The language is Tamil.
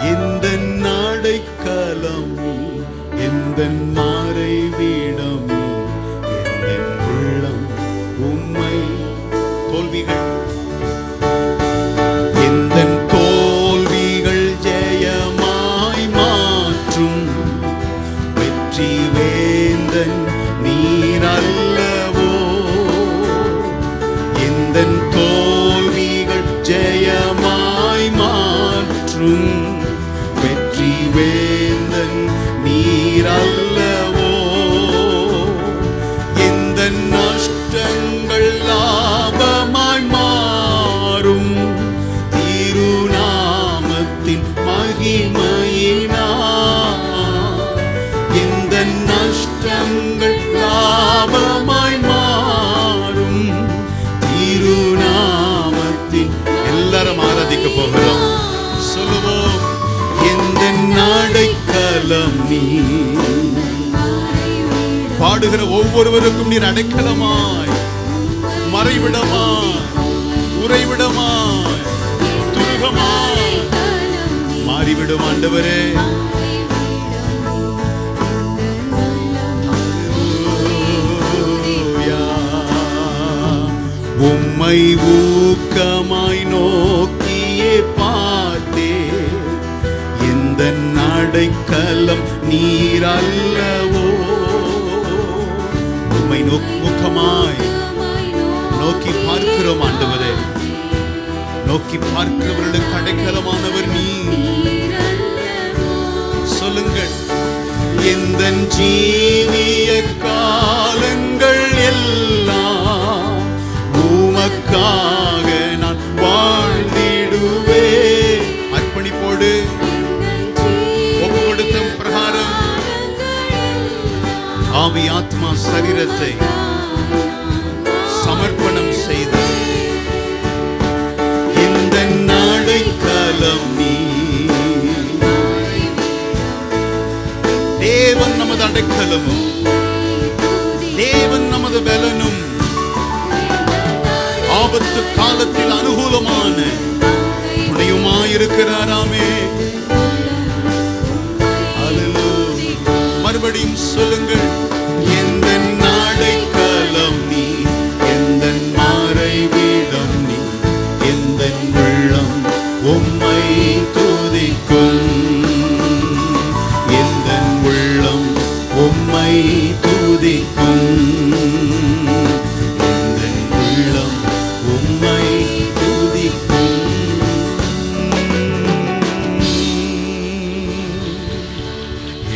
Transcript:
எந்தன் அடைக்கலம் நீ, எந்தன் மறைவிடம் நீ, எந்தன் உள்ளம் உம்மை. தோல்விகள் எந்தன் தோல்விகள் ஜெயமாய் மாற்றும் வெற்றி வேந்தன் நீர் அல்லவோ. எந்தன் தோல்விகள் ஜெயமாய் மாற்றும் வெற்றி வேந்தன் நீர் அல்லவோ. எந்தன் நஷ்டங்கள் லாபமாய் மாறும் திருநாமத்தின் மகிமையினால். எந்தன் நஷ்டங்கள் லாபமாய் மாறும் திருநாமத்தின். எல்லாரும் ஆராதிக்க போகிறோம், சொல்லுவோம். எந்தன் அடைக்கலம் நீ. பாடுகிற ஒவ்வொருவருக்கும் நீர் அடைக்கலமாய், மறைவிடமாய், உறைவிடமாய், துருகமாய் மாறிவிடும் ஆண்டவரே. உம்மை ஊக்கமாய் நோக்கியே பார்த்தே, எந்தன் அடைக்கலம் நீர் அல்லவோ. உம்மை ஊக்கமாய் நோக்கி பார்க்கிறோம் ஆண்டவரே. நோக்கி பார்க்கிறவர்களுக்கு அடைக்கலமானவர் நீர். சொல்லுங்கள். எந்தன் ஜீவிய காலங்கள் எல்லாம் உமக்காக நான் வாழ்ந்திடுவே. அர்ப்பணிப்போடு ஒப்பு கொடுத்த பிரகாரம் ஆவி ஆத்மா சரீரத்தை சமர்ப்பணம் செய்த இந்த அடைக்கலம் நீ. தேவன் நமது அடைக்கலமும் தேவன் நமது பலனும் ஆபத்து காலத்தில் அனுகூலமான துணையுமாயிருக்கிறாராமே.